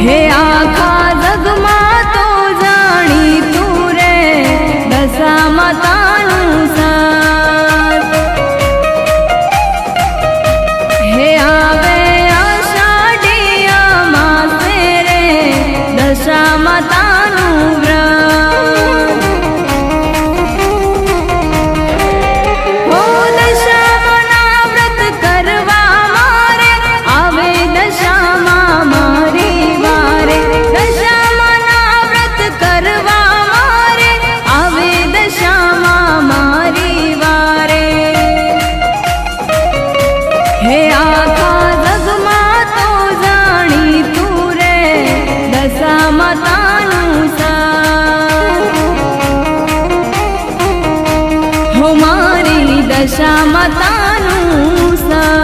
हे आखा जगમાં તો જાણીતું રે દશામાં તારું સાથ હે આવે આષાઢિયા માસે રે દશામાં તારું વ્રત હો દશામાં વ્રત કરવા મારે આવે દશામાં મારી વારે દશામાં વ્રત કરવા મારે આવે દશામાં મારી વારે હે આખા જગમાં તો જાણીતું રે દશામાં તારું સાથ હો મારી દશામાં તારું સાથ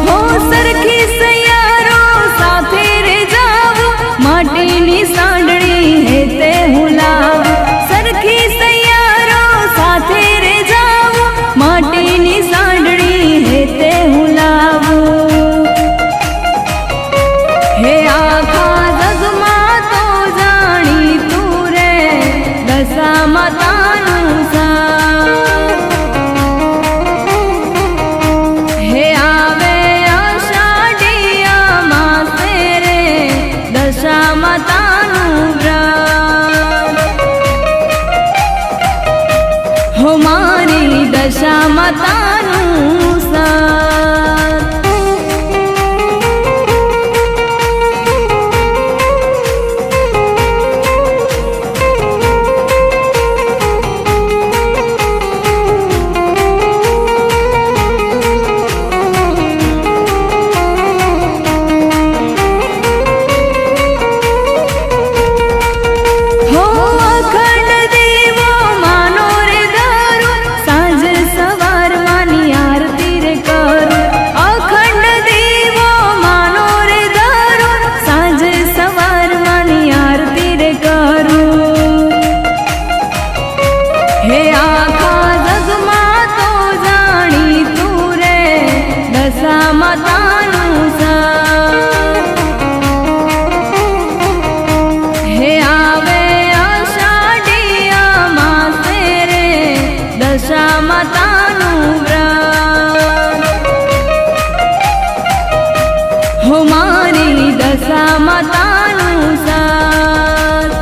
હો સરખી સૈયારો સાથે રે જાવું માટીની સાંડળી હેતે હું લાવું સરખી સૈયારો સાથે રે જાવું માટીની સાંડળી હેતે હું લાવું હે આખા જગમાં તો જાણીતું રે દશામાં તારું સાથ હે આવે આષાઢિયા માસે રે દશામાં તારું વ્રત હો મારી દશામાં તારું સાથ હો અખંડ દીવો માનો રે ધરું સાંજ સવાર માની આરતી રે કરું અખંડ દીવો માનો રે ધરું સાંજ સવાર માની આરતી રે કરું હે આખા જગમાં તો જાણીતું રે દશામાં તારું સાથ હે આવે આષાઢિયા માસે રે દશામાં તારું વ્રત હો મારી દશામાં તારું સાથ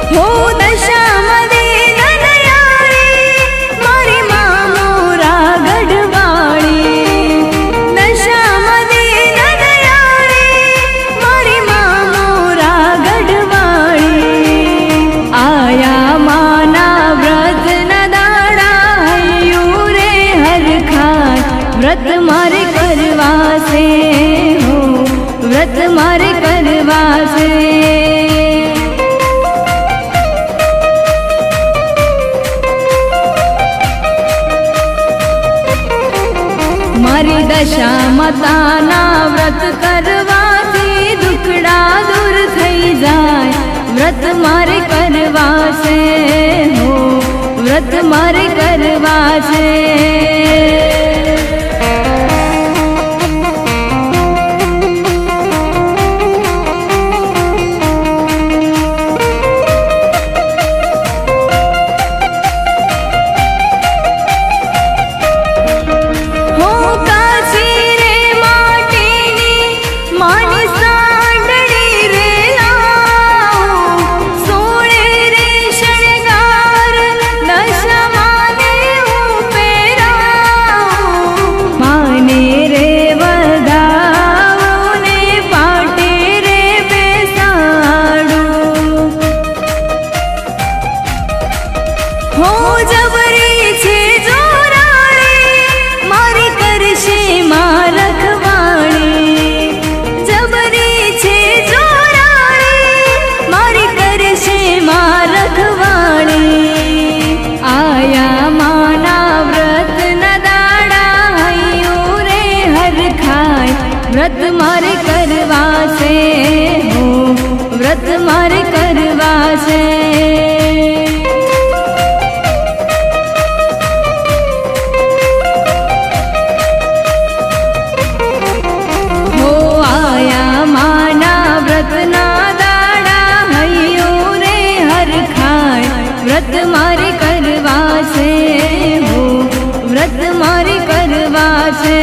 હો દશામાં દીનદયાળી મારી મા મોરા ગઢવાળી દશામાં દીનદયાળી મારી મા મોરા ગઢવાળી આયા માના વ્રતના દાડા હૈયું રે હરખાય વ્રત મારે કરવા છે હો વ્રત મારે કરવા છે મારી દશામાં તાના વ્રત કરવાથી દુખડા દૂર થઈ જાય વ્રત મારે કરવા છે હો વ્રત મારે કરવા છે હો કાશી રે માટીની માની સાંડળી રે લાવું સોળે રે શણગાર દશ જબરી છે જોરાણી મારી કરશે માં રખવાણી જબરી છે જોરાણી મારી કરશે માં રખવાણી આયા માના વ્રત ના દાડા હૈયું રે હરખાય વ્રત મારે કરવા છે હો વ્રત મારે કરવા છે હો આયા માના વ્રતના દાડા હૈયું રે હરખાય વ્રત મારે કરવા છે હો વ્રત મારે કરવા છે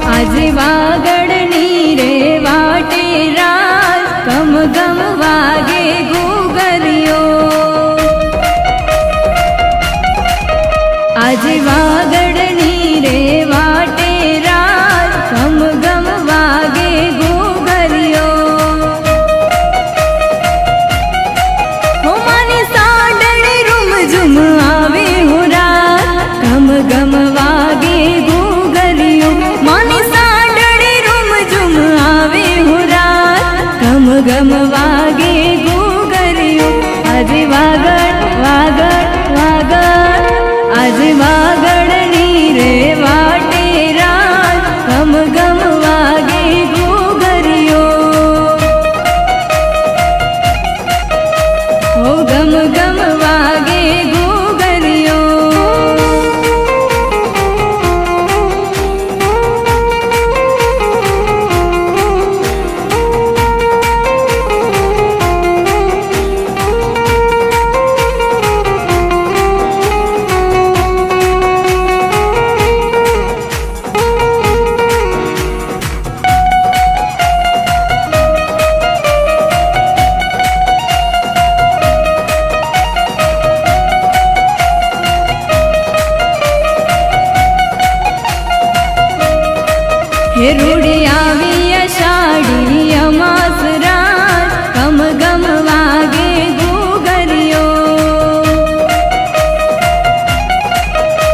આજે વાગડની રે વાટે રાત ગમ ગમ વાગે ઘૂઘરીઓ આજે વાગડની રે વાટે રાત ગમ ગમ વાગે ઘૂઘરીઓ હો માની સાંડળી રૂમ ઝુમ આવે હો રાત ગમ ગમ વાગે ઘૂઘરીઓ માની સાંડળી રૂમ ઝુમ આવે હો રાત ગમ ગમ વાગે ઘૂઘરીઓ આજે વાગડ વાગડ વાગડ આજે વાગડની રે વાટે રાત ગમ ગમ વાગે ઘૂઘરીઓ હો ગમ ગમ વાગે ઘૂઘરીઓ હે રૂડી આવી અષાઢી અમાસ રાત ગમ ગમ વાગે ઘૂઘરીઓ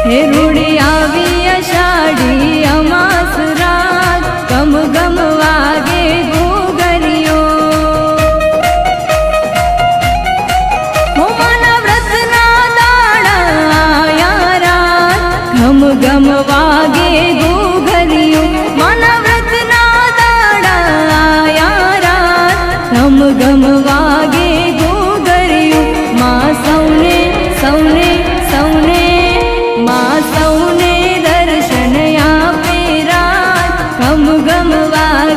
હે રૂડી આવી અષાઢી અમાસ રાત ગમ ગમ વાગે ઘૂઘરીઓ હો માના વ્રતના દાડા આયા રાત ગમ ગમ વાગે ઘૂઘરીઓ માના વ્રતના દાડા આયા રાત ગમ ગમ વાગે ઘૂઘરીઓ માં સૌને સૌને સૌને માં સૌને દર્શન આપે રાત ગમ ગમ વાગે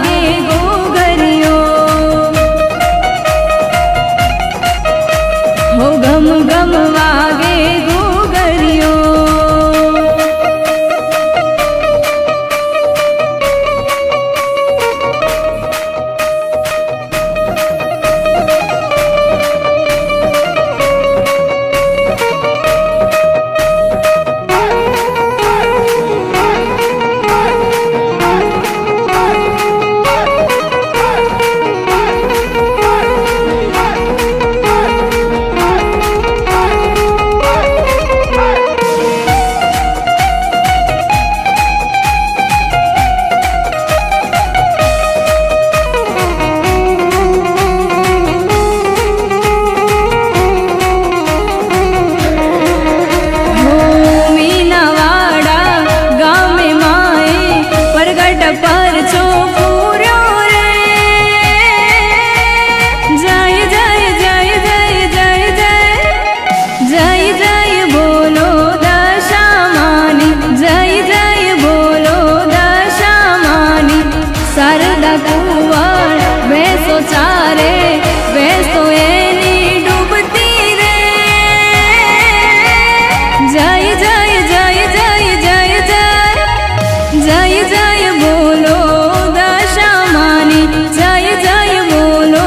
जय जय जय जय जय जय जय जय बोलो दशा मानी, जय जय बोलो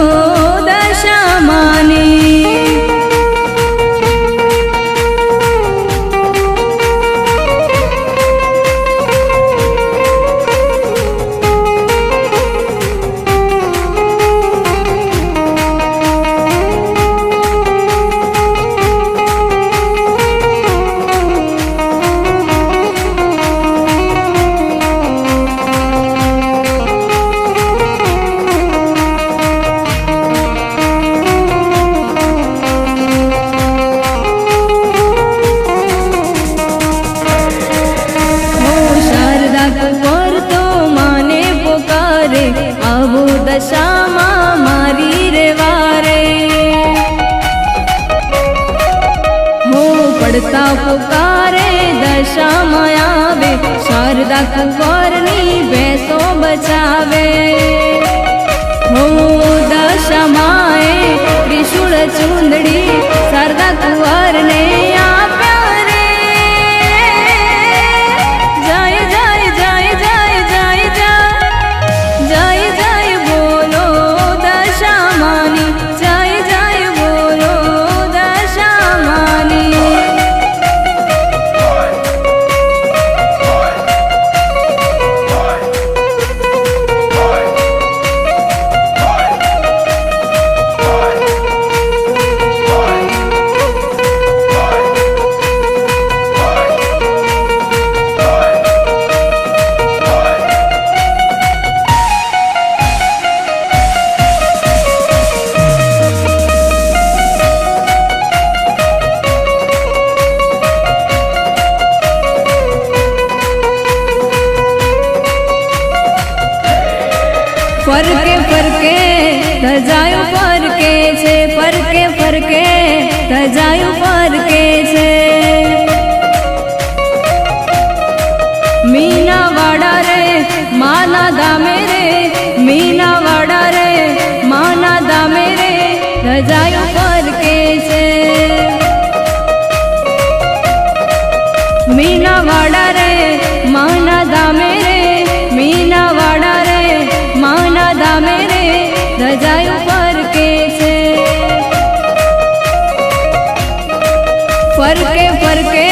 दशा मानी। दशा मारी रे वारे हो पड़ता पुकारे दशा आवे, शारदा कुंवरनी बेसो बचावे। हो दशा माए त्रिशूल चूंदड़ी शारदा कुंवर ने आप्या रे। जय जय जय जय जय जय जय जय बोलो दशा मानी, जय जय बोलो दशा मानी। फरके फरके धजायो फरके छे, फरके फरके धजायो फरके छे। मीना वाड़ा रे माना दामे रे, मीना वाड़ा रे माना दामे रे धजायो फरके छे। मीना वाड़ा रे माना दामे रे, मीना वाड़ा रे माना दामे रे धजायो फरके छे। फरके फरके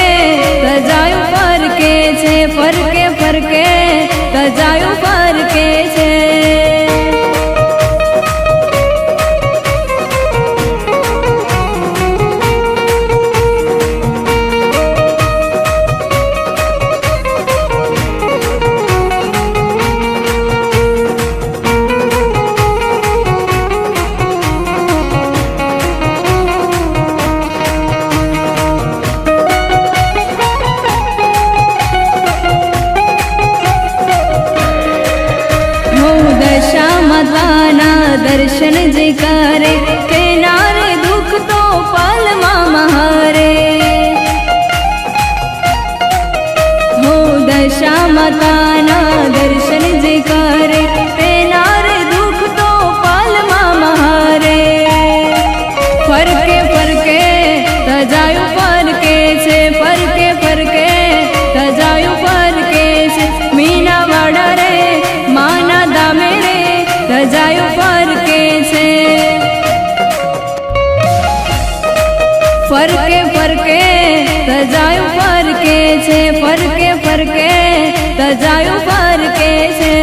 धजायो फरके छे, फरके फरके धजायो फरके छे। दर्शन जे करे तेना रे दुख तो पल महारे। हो दशा माताना दर्शन जे करे तेना रे दुख तो पल महारे। फरके फरके धजायो फरके छे, फरके फरके धजायो फरके छे। मीना वाड़ा रे माना दामे रे धजायो फरके छे। फरके फरके धजायो फरके छे, फरके फरके धजायो फरके छे।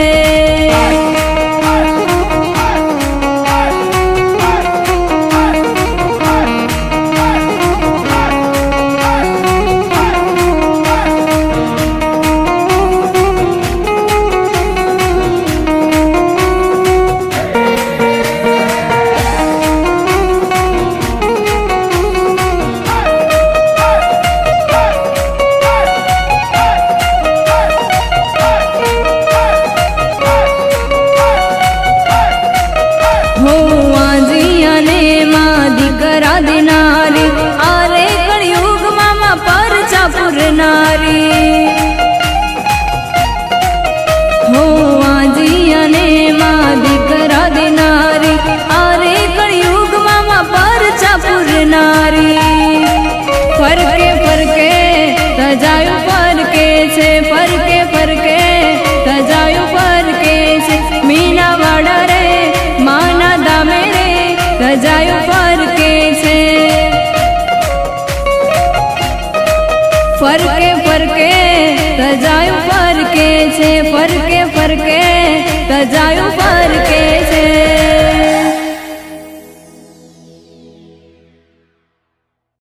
फरके फरके ધજાયું ફરકે છે, ફરકે ફરકે ધજાયું ફરકે છે. મીનાવાડા રે માના ધામે રે ધજાયું ફરકે છે. ફરકે ફરકે ધજાયું ફરકે છે, ફરકે ફરકે ધજાયું